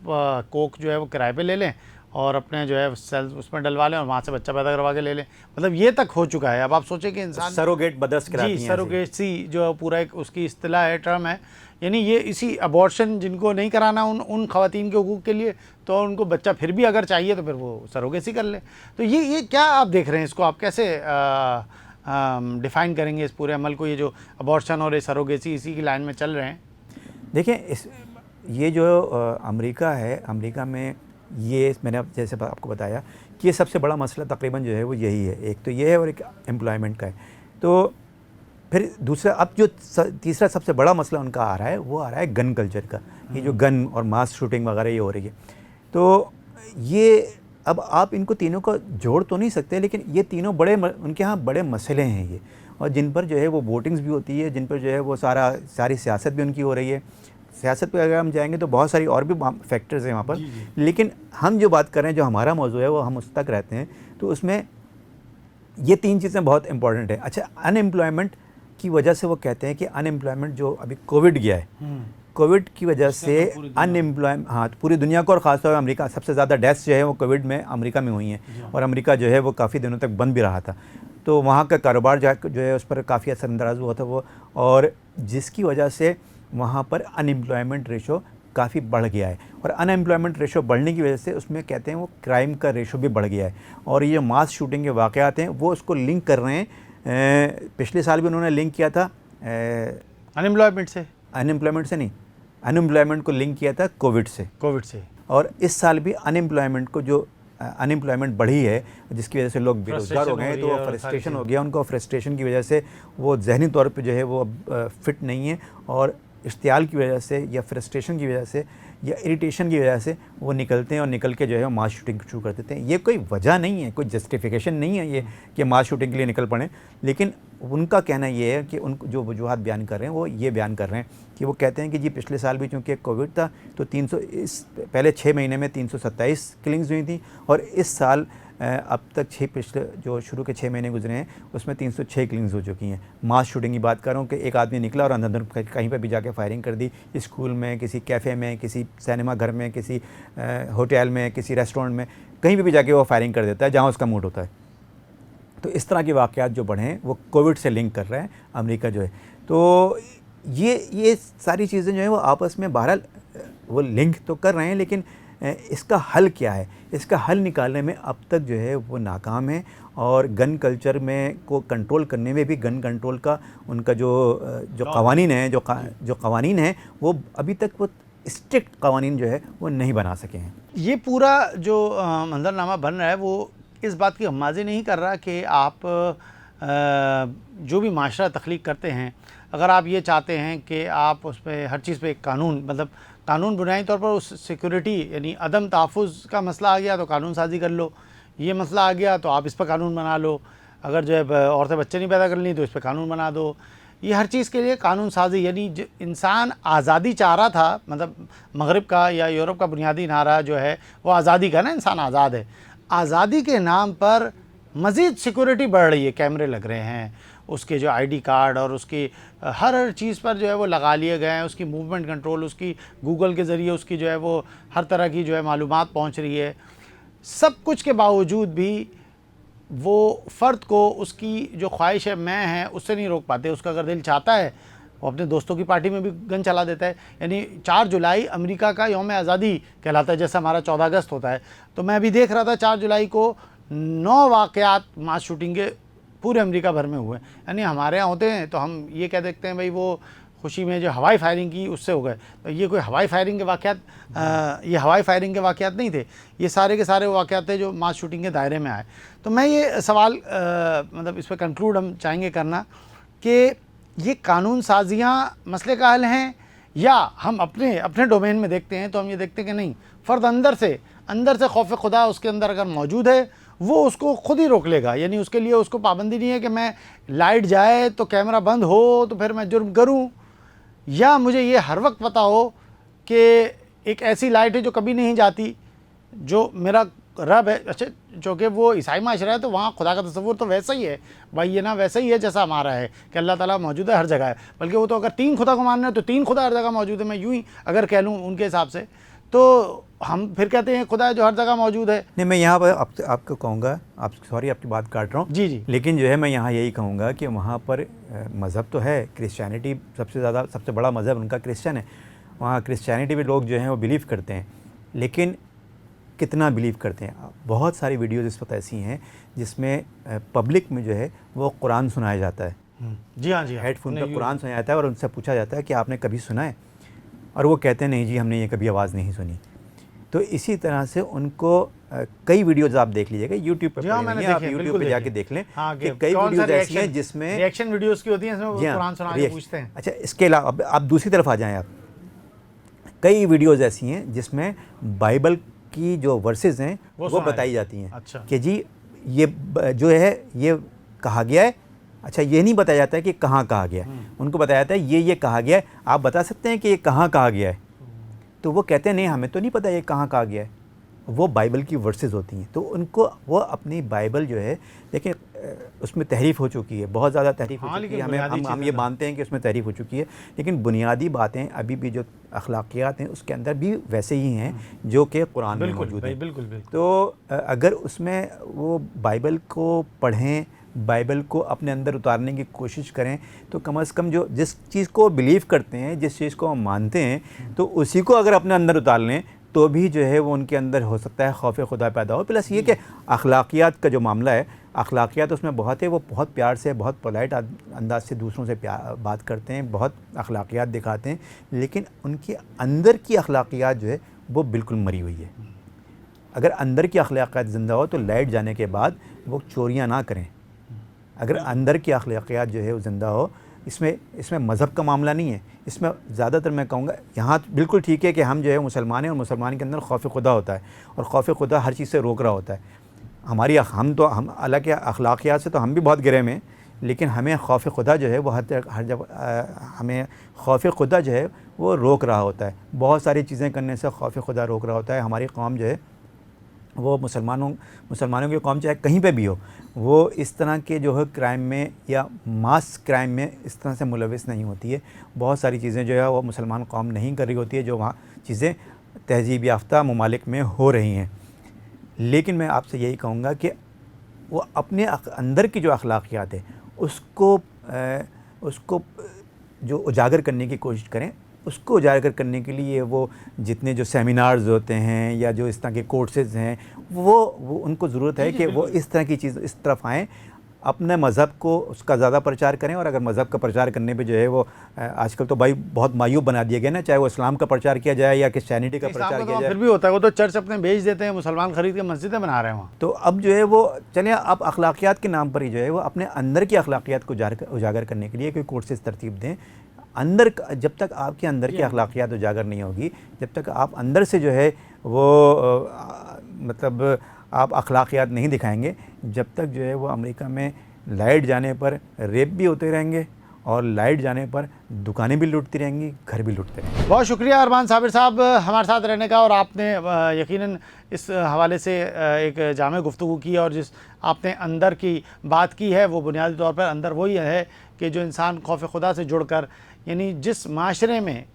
कोख जो है वो किराए पे ले लें और अपने जो है सेल्स उसमें डलवा लें और वहाँ से बच्चा पैदा करवा के ले लें। मतलब ये तक हो चुका है। अब आप सोचें कि इंसान सरोगेट बदस्त कराती हैं। जी, सरोगेसी जो पूरा एक उसकी इस्तिलाह है, टर्म है। यानी ये इसी अबॉर्शन जिनको नहीं कराना उन ख़वातीन के हुकूक के लिए, तो उनको बच्चा फिर भी अगर चाहिए तो फिर वो सरोगेसी कर ले। तो ये क्या आप देख रहे हैं, इसको आप कैसे डिफ़ाइन करेंगे इस पूरे अमल को, ये जो अबॉर्शन और ये सरोगेसी इसी की लाइन में चल रहे हैं? देखिए ये जो अमेरिका है, अमेरिका में ये मैंने जैसे आपको बताया कि ये सबसे बड़ा मसला तकरीबन जो है वो यही है। एक तो ये है और एक एम्प्लॉयमेंट का है। तो फिर दूसरा, अब जो तीसरा सबसे बड़ा मसला उनका आ रहा है वो आ रहा है गन कल्चर का। ये जो गन और मास शूटिंग वगैरह ये हो रही है, तो ये अब आप इनको तीनों को जोड़ तो नहीं सकते, लेकिन ये तीनों उनके यहाँ बड़े मसले हैं ये, और जिन पर जो है वो वोटिंग्स भी होती है, जिन पर जो है वो सारी सियासत भी उनकी हो रही है। सियासत पे अगर हम जाएंगे तो बहुत सारी और भी फैक्टर्स हैं वहाँ पर, लेकिन हम जो बात कर रहे हैं, जो हमारा मौजू है वो हम उस तक रहते हैं, तो उसमें ये तीन चीज़ें बहुत इंपॉर्टेंट है। अच्छा, अनएम्प्लॉयमेंट की वजह से वो कहते हैं कि अनएम्प्लॉयमेंट जो अभी कोविड गया है, कोविड की वजह से अनएम्प्लॉयमेंट, हाँ, पूरी दुनिया को और ख़ासतौर पर अमेरिका, सबसे ज़्यादा डेथ्स जो है वो कोविड में अमेरिका में हुई हैं, और अमेरिका जो है वो काफ़ी दिनों तक बंद भी रहा था, तो वहाँ का कारोबार जो है उस पर काफ़ी असरअंदाज हुआ था वो, और जिसकी वजह से वहाँ पर अनएम्प्लॉयमेंट रेशो काफ़ी बढ़ गया है। और अनएम्प्लॉयमेंट रेशो बढ़ने की वजह से उसमें कहते हैं वो क्राइम का रेशो भी बढ़ गया है, और ये मास शूटिंग के वाक़यात हैं वो उसको लिंक कर रहे हैं। पिछले साल भी उन्होंने लिंक किया था अनएम्प्लॉयमेंट से नहीं, अनएम्प्लॉयमेंट को लिंक किया था कोविड से, और इस साल भी अनएम्प्लॉयमेंट को जो अनएम्प्लॉयमेंट बढ़ी है, जिसकी वजह से लोग बेरोज़गार हो गए, तो वो फ्रस्ट्रेशन हो गया उनको, फ्रस्ट्रेशन की वजह से वो जहनी तौर पे जो है वो अब फिट नहीं है, और इश्तियाल की वजह से या फ्रस्ट्रेशन की वजह से या इरिटेशन की वजह से वो निकलते हैं, और निकल के जो है मास शूटिंग शुरू कर देते हैं। ये कोई वजह नहीं है, कोई जस्टिफिकेशन नहीं है ये कि मास शूटिंग के लिए निकल पड़े, लेकिन उनका कहना ये है कि उनको जो वजूहत बयान कर रहे हैं वो ये बयान कर रहे हैं कि वो कहते हैं कि जी पिछले साल भी चूँकि कोविड था तो पहले 6 महीने में 327 किलिंग्स हुई थी, और इस साल अब तक पिछले जो शुरू के 6 महीने गुजरे हैं उसमें 306 किलिंग्स हो चुकी हैं। मास शूटिंग की बात कर रहा हूँ कि एक आदमी निकला और अंदर कहीं पर भी जाके फायरिंग कर दी, स्कूल में, किसी कैफ़े में, किसी सिनेमा घर में, किसी होटल में, किसी रेस्टोरेंट में, कहीं भी जाके वो फायरिंग कर देता है जहाँ उसका मूड होता है। तो इस तरह के वाक़यात जो बढ़े हैं वो कोविड से लिंक कर रहे हैं अमेरिका जो है। तो ये सारी चीज़ें जो हैं वो आपस में बहरहाल वो लिंक तो कर रहे हैं, लेकिन इसका हल क्या है, इसका हल निकालने में अब तक जो है वो नाकाम है, और गन कल्चर में को कंट्रोल करने में भी गन कंट्रोल का उनका जो कवानीन है, जो कवानीन है वो अभी तक वो स्ट्रिक्ट कवानीन जो है वो नहीं बना सके हैं। ये पूरा जो मंजरनामा बन रहा है वो इस बात की हमाजी नहीं कर रहा कि आप जो भी माशरा तख्लीक करते हैं, अगर आप ये चाहते हैं कि आप उस पर हर चीज़ पे एक कानून, मतलब कानून बुनियादी तौर पर उस सिक्योरिटी यानी अदम तहफ़्फ़ुज़ का मसला आ गया तो कानून साजी कर लो, ये मसला आ गया तो आप इस पर कानून बना लो, अगर जो है औरतें बच्चे नहीं पैदा करनी तो इस पर कानून बना दो, ये हर चीज़ के लिए कानून साजी। यानी जो इंसान आज़ादी चाह रहा था, मतलब मगरिब का या यूरोप का बुनियादी नारा जो है वो आज़ादी का ना, इंसान आज़ाद है, आज़ादी के नाम पर मज़ीद सिक्योरिटी बढ़ रही है, कैमरे लग रहे हैं, उसके जो आईडी कार्ड और उसकी हर चीज़ पर जो है वो लगा लिए गए हैं, उसकी मूवमेंट कंट्रोल, उसकी गूगल के ज़रिए उसकी जो है वो हर तरह की जो है मालूमात पहुंच रही है। सब कुछ के बावजूद भी वो फ़र्द को उसकी जो ख्वाहिश है मैं है उससे नहीं रोक पाते। उसका अगर दिल चाहता है वो अपने दोस्तों की पार्टी में भी गन चला देता है। यानी 4 जुलाई अमेरिका का यौम आज़ादी कहलाता है, जैसा हमारा 14 अगस्त होता है। तो मैं अभी देख रहा था 4 जुलाई को 9 वाक़यात मास शूटिंग के पूरे अमेरिका भर में हुए। यानी हमारे यहाँ होते हैं तो हम ये कह देखते हैं भाई वो खुशी में जो हवाई फायरिंग की उससे हो गए, तो ये कोई हवाई फायरिंग के वाक़यात, ये हवाई फायरिंग के वाक़यात नहीं थे, ये सारे के सारे वाक़यात थे जो मास शूटिंग के दायरे में आए। तो मैं ये सवाल मतलब इस पर कंक्लूड हम चाहेंगे करना कि ये कानून साजियाँ मसले का हल हैं, या हम अपने डोमेन में देखते हैं तो हम ये देखते हैं कि नहीं, फ़र्द अंदर से खौफ खुदा उसके अंदर अगर मौजूद है वो उसको खुद ही रोक लेगा। यानी उसके लिए उसको पाबंदी नहीं है कि मैं लाइट जाए तो कैमरा बंद हो तो फिर मैं जुर्म करूं, या मुझे ये हर वक्त पता हो कि एक ऐसी लाइट है जो कभी नहीं जाती, जो मेरा रब है। अच्छा, चूँकि वो ईसाई माशरा है तो वहाँ खुदा का तस्वुर तो वैसा ही है भाई, ये ना वैसा ही है जैसा हमारा है कि अल्लाह ताला मौजूद है हर जगह है। बल्कि वो तो अगर 3 खुदा को मानना है तो 3 खुदा हर जगह मौजूद है, मैं यूँ ही अगर कह लूँ उनके हिसाब से, तो हम फिर कहते हैं खुदा है जो हर जगह मौजूद है। नहीं, मैं यहाँ पर आपको कहूँगा, सॉरी आपकी बात काट रहा हूँ जी, लेकिन जो है मैं यहाँ यही कहूँगा कि वहाँ पर मज़हब तो है, क्रिश्चियनिटी सबसे बड़ा मज़हब उनका क्रिश्चियन है। वहाँ क्रिश्चियनिटी में लोग जो हैं वो बिलीव करते हैं, लेकिन कितना बिलीव करते हैं। बहुत सारी वीडियोज़ इस वक्त ऐसी हैं जिसमें पब्लिक में जो है वो कुरान सुनाया जाता है। जी हाँ, हेडफोन पर कुरान सुनाया जाता है और उनसे पूछा जाता है कि आपने कभी सुना है, और वो कहते हैं नहीं जी हमने ये कभी आवाज़ नहीं सुनी। तो इसी तरह से उनको कई वीडियोस आप देख लीजिएगा यूट्यूब पर, आप यूट्यूब पे जाके देख लें कि कई वीडियोस ऐसी हैं जिसमें रिएक्शन वीडियोस की होती हैं, इसमें वो कुरान सुना के पूछते हैं। अच्छा, इसके अलावा अब आप दूसरी तरफ आ जाएं, आप कई वीडियोस ऐसी हैं जिसमें बाइबल की जो वर्सेस हैं वो बताई जाती हैं। अच्छा। कि जी ये जो है ये कहा गया है। अच्छा, ये नहीं बताया जाता है कि कहाँ कहा गया है, उनको बताया जाता है ये कहा गया है, आप बता सकते हैं कि ये कहाँ कहा गया है? तो वो कहते हैं नहीं, हमें तो नहीं पता ये कहाँ कहा गया है। वो बाइबल की वर्सेस होती हैं, तो उनको वो अपनी बाइबल जो है, देखिए उसमें तहरीफ हो चुकी है, बहुत ज़्यादा तहरीफ हो चुकी है। हम ये मानते हैं कि उसमें तहरीफ हो चुकी है, लेकिन बुनियादी बातें अभी भी जो अखलाकियात हैं उसके अंदर भी वैसे ही हैं जो कि कुरान में मौजूद हैं। बिल्कुल। तो अगर उसमें वो बाइबल को पढ़ें, बाइबल को अपने अंदर उतारने की कोशिश करें, तो कम से कम जो जिस चीज़ को बिलीव करते हैं, जिस चीज़ को हम मानते हैं, तो उसी को अगर अपने अंदर उतार लें तो भी जो है वो उनके अंदर हो सकता है खौफ खुदा पैदा हो। प्लस ये कि अखलाकियात का जो मामला है, अखलाकियात उसमें बहुत है, वो बहुत प्यार से, बहुत पोलाइट अंदाज से दूसरों से बात करते हैं, बहुत अखलाकियात दिखाते हैं, लेकिन उनके अंदर की अखलाकियात जो है वो बिल्कुल मरी हुई है। अगर अंदर की अखलाकियात ज़िंदा हो तो लाइट जाने के बाद वो चोरियाँ ना करें। अगर अंदर की अखलाकियात जो है वो ज़िंदा हो, इसमें मज़हब का मामला नहीं है। इसमें ज़्यादातर मैं कहूँगा यहाँ बिल्कुल ठीक है कि हम जो है मुसलमान हैं और मुसलमान के अंदर खौफ खुदा होता है, और खौफ खुदा हर चीज़ से रोक रहा होता है। हम हालांकि अखलाकियात से तो हम भी बहुत गिरे में, लेकिन हमें खौफ खुदा जो है वो हर जगह हमें खौफ खुदा जो है वो रोक रहा होता है। बहुत सारी चीज़ें करने से खौफ खुदा रोक रहा होता है। हमारी कौम जो है वो मुसलमानों की कौम चाहे कहीं पे भी हो, वो इस तरह के जो है क्राइम में या मास क्राइम में इस तरह से मुलविस नहीं होती है। बहुत सारी चीज़ें जो है वो मुसलमान कौम नहीं कर रही होती है, जो वहाँ चीज़ें तहज़ीब याफ्ता ममालिक में हो रही हैं। लेकिन मैं आपसे यही कहूँगा कि वो अपने अंदर की जो अखलाकियात है उसको जो उजागर करने की कोशिश करें। उसको उजागर करने के लिए वो जितने जो सेमिनार्स होते हैं या जो इस तरह के कोर्सेज़ हैं, वो उनको ज़रूरत है कि वो इस तरह की चीज़ इस तरफ आएँ, अपने मज़हब को उसका ज़्यादा प्रचार करें। और अगर मज़हब का प्रचार करने पे जो है वो आजकल तो भाई बहुत मायूब बना दिया गया ना, चाहे वो इस्लाम का प्रचार किया जाए या क्रिश्चियनिटी का प्रचार किया जाए, फिर भी होता है। वो तो चर्च अपने भेज देते हैं, मुसलमान खरीद के मस्जिदें बना रहे हैं वहाँ। तो अब जो है वो चलिए, अब अखलाकियात के नाम पर ही जो है वो अपने अंदर की अखलाकियात को उजागर करने के लिए कोई कोर्सेज तरतीब दें। अंदर जब तक आपके अंदर की अखलाकियात उजागर नहीं होगी, जब तक आप अंदर से जो है वो मतलब आप अखलाकियात नहीं दिखाएंगे, जब तक जो है वो अमेरिका में लाइट जाने पर रेप भी होते रहेंगे और लाइट जाने पर दुकानें भी लूटती रहेंगी, घर भी लूटते रहेंगे। बहुत शुक्रिया अरमान साबिर साहब हमारे साथ रहने का, और आपने यकीनन इस हवाले से एक जामे गुफ्तगू की, और जिस आपने अंदर की बात की है वो बुनियादी तौर पर अंदर वही है कि जो इंसान खौफ खुदा से जुड़कर, यानी जिस माशरे में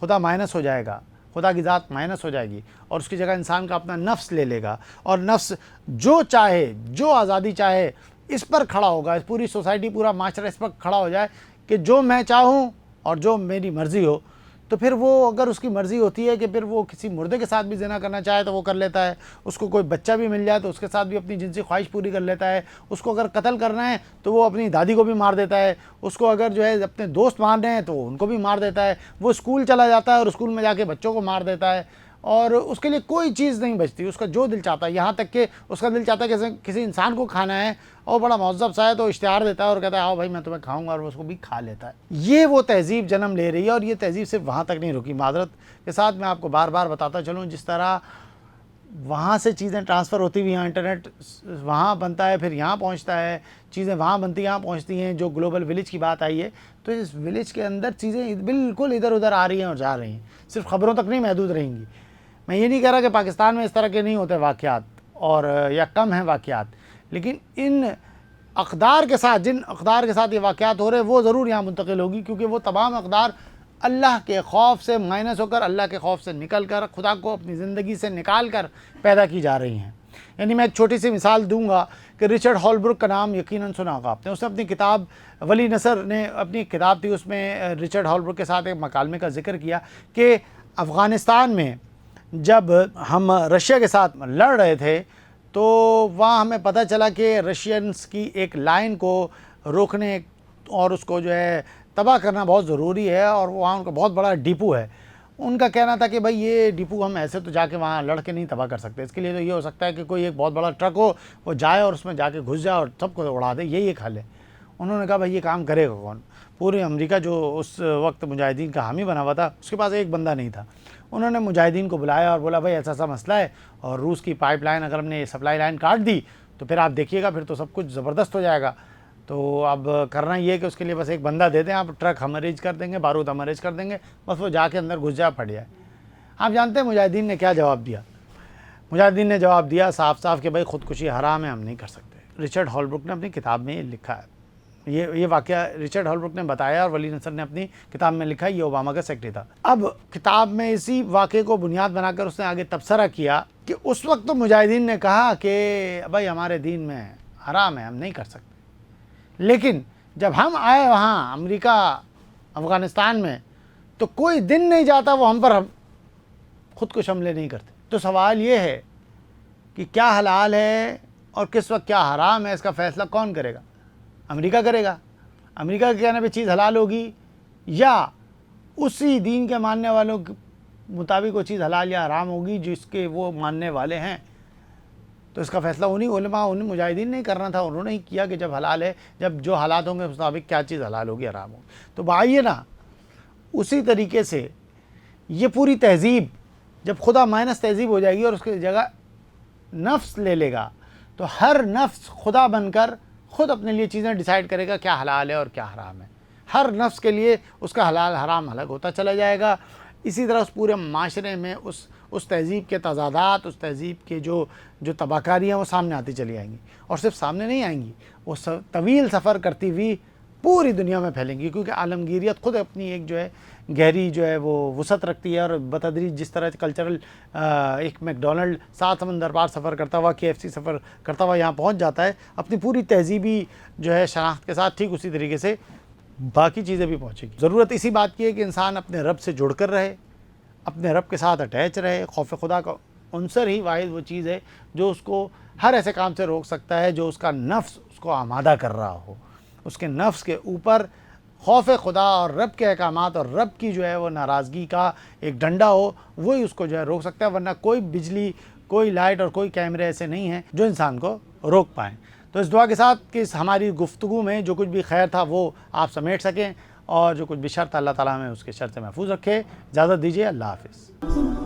खुदा माइनस हो जाएगा, खुदा की ज़ात माइनस हो जाएगी और उसकी जगह इंसान का अपना नफ्स ले लेगा, और नफ्स जो चाहे, जो आज़ादी चाहे, इस पर खड़ा होगा। इस पूरी सोसाइटी, पूरा माशरा इस पर खड़ा हो जाए कि जो मैं चाहूँ और जो मेरी मर्ज़ी हो, तो फिर वो, अगर उसकी मर्ज़ी होती है कि फिर वो किसी मुर्दे के साथ भी ज़िना करना चाहे तो वो कर लेता है, उसको कोई बच्चा भी मिल जाए तो उसके साथ भी अपनी जिनसी ख्वाहिश पूरी कर लेता है, उसको अगर कत्ल करना है तो वो अपनी दादी को भी मार देता है, उसको अगर जो है अपने दोस्त मारने हैं तो उनको भी मार देता है, वो स्कूल चला जाता है और स्कूल में जाके बच्चों को मार देता है, और उसके लिए कोई चीज़ नहीं बचती। उसका जो दिल चाहता है, यहाँ तक कि उसका दिल चाहता है कि किसी इंसान को खाना है और बड़ा मौज़ब सा है तो इश्तिहार देता है और कहता है आओ भाई मैं तुम्हें खाऊंगा, और उसको भी खा लेता है। ये वो तहज़ीब जन्म ले रही है, और ये तहज़ीब सिर्फ वहाँ तक नहीं रुकी। मादरत के साथ मैं आपको बार बार बताता चलूँ, जिस तरह वहाँ से चीज़ें ट्रांसफ़र होती हुई, यहाँ इंटरनेट वहाँ बनता है, फिर यहाँ पहुँचता है, चीज़ें वहाँ बनती यहाँ पहुँचती हैं। जो ग्लोबल विलेज की बात आई है, तो इस विलेज के अंदर चीज़ें बिल्कुल इधर उधर आ रही हैं और जा रही हैं, सिर्फ ख़बरों तक नहीं महदूद रहेंगी। मैं ये नहीं कह रहा कि पाकिस्तान में इस तरह के नहीं होते वाक़यात और या कम हैं वाक़यात, लेकिन इन अक़दार के साथ, जिन अक़दार के साथ ये वाक़यात हो रहे हैं, वो ज़रूर यहाँ मुंतकिल होगी, क्योंकि वो तमाम अक़दार अल्लाह के खौफ से माइनस होकर, अल्लाह के खौफ से निकल कर, खुदा को अपनी ज़िंदगी से निकाल कर पैदा की जा रही हैं। यानी मैं एक छोटी सी मिसाल दूंगा कि रिचर्ड हॉलब्रुक का नाम यकीनन सुना होगा आपने। उसने अपनी किताब, वली नसर ने अपनी किताब थी, उसमें रिचर्ड हॉलब्रुक के साथ एक मकालमे का जिक्र किया कि अफ़गानिस्तान में जब हम रशिया के साथ लड़ रहे थे तो वहाँ हमें पता चला कि रशियंस की एक लाइन को रोकने और उसको जो है तबाह करना बहुत ज़रूरी है, और वहाँ उनका बहुत बड़ा डिपो है। उनका कहना था कि भाई ये डिपो हम ऐसे तो जाके वहाँ लड़ के नहीं तबाह कर सकते, इसके लिए तो ये हो सकता है कि कोई एक बहुत बड़ा ट्रक हो, वो जाए और उसमें जाके घुस जाए और सबको उड़ा दे, यही एक हल है। उन्होंने कहा भाई ये काम करेगा कौन? पूरे अमेरिका जो उस वक्त मुजाहिदीन का हामी बना हुआ था, उसके पास एक बंदा नहीं था। उन्होंने मुजाहिदीन को बुलाया और बोला भाई ऐसा ऐसा मसला है और रूस की पाइपलाइन अगर हमने सप्लाई लाइन काट दी तो फिर आप देखिएगा, फिर तो सब कुछ ज़बरदस्त हो जाएगा। तो अब करना ये है कि उसके लिए बस एक बंदा दे दें, आप ट्रक हम अरेंज कर देंगे, बारूद हम अरेंज कर देंगे, बस वो जाके अंदर घुस जाए, फट जाए। आप जानते हैं मुजाहिदीन ने क्या जवाब दिया? मुजाहिदीन ने जवाब दिया साफ साफ कि भाई ख़ुदकुशी हराम है, हम नहीं कर सकते। रिचर्ड हॉलब्रुक ने अपनी किताब में लिखा है, ये वाक़या रिचर्ड हॉलब्रुक ने बताया और वली नसर ने अपनी किताब में लिखा, ये ओबामा का सेक्रेटरी था। अब किताब में इसी वाक़े को बुनियाद बनाकर उसने आगे तबसरा किया कि उस वक्त तो मुजाहिदीन ने कहा कि भाई हमारे दीन में हराम है, हम नहीं कर सकते, लेकिन जब हम आए वहाँ अमेरिका अफ़गानिस्तान में तो कोई दिन नहीं जाता वो हम पर ख़ुदकुश हमले नहीं करते। तो सवाल ये है कि क्या हलाल है और किस वक्त क्या हराम है, इसका फ़ैसला कौन करेगा? अमेरिका करेगा। अमेरिका के कहने पे चीज़ हलाल होगी या उसी दीन के मानने वालों के मुताबिक वो चीज़ हलाल या हराम होगी जिसके वो मानने वाले हैं। तो इसका फ़ैसला उन्हीं उलमा, उन्हीं मुजाहिदीन ने करना था, उन्होंने ही किया कि जब हलाल है, जब जो हालात होंगे उस मुताबिक क्या चीज़ हलाल होगी हराम होगी। तो आइए ना उसी तरीके से ये पूरी तहज़ीब जब खुदा माइनस तहज़ीब हो जाएगी और उसकी जगह नफ्स ले लेगा, तो हर नफ्स खुदा बनकर ख़ुद अपने लिए चीज़ें डिसाइड करेगा क्या हलाल है और क्या हराम है। हर नफ्स के लिए उसका हलाल हराम अलग होता चला जाएगा। इसी तरह उस पूरे माशरे में उस तहज़ीब के तज़ादात, उस तहज़ीब के जो तबाहकारियाँ वो सामने आती चली आएंगी, और सिर्फ सामने नहीं आएंगी, वो तवील सफ़र करती हुई पूरी दुनिया में फैलेंगी, क्योंकि आलमगीरियत ख़ुद अपनी एक जो है गहरी जो है वो वसअत रखती है। और बतदरीज जिस तरह कल्चरल एक मैकडोनल्ड 7 समंदर पार सफ़र करता हुआ, KFC सफ़र करता हुआ यहाँ पहुँच जाता है अपनी पूरी तहज़ीबी जो है शनाख्त के साथ, ठीक उसी तरीके से बाकी चीज़ें भी पहुँचेगी। ज़रूरत इसी बात की है कि इंसान अपने रब से जुड़ कर रहे, अपने रब के साथ अटैच रहे। खौफ खुदा का उनसर ही वाहिद वो चीज़ है जो उसको हर ऐसे काम से रोक सकता है जो उसका नफ्स उसको आमादा कर रहा हो। उसके नफ्स के ऊपर खौफ खुदा और रब के अहकामात और रब की जो है वो नाराज़गी का एक डंडा हो, वही उसको जो है रोक सकता है, वरना कोई बिजली, कोई लाइट और कोई कैमरे ऐसे नहीं हैं जो इंसान को रोक पाएँ। तो इस दुआ के साथ कि इस हमारी गुफ्तगू में जो कुछ भी खैर था वो आप समेट सकें, और जो कुछ भी शर था अल्लाह ताला हमें उसके शर से महफूज रखे। इजाज़त दीजिए, अल्लाह हाफ़िज़।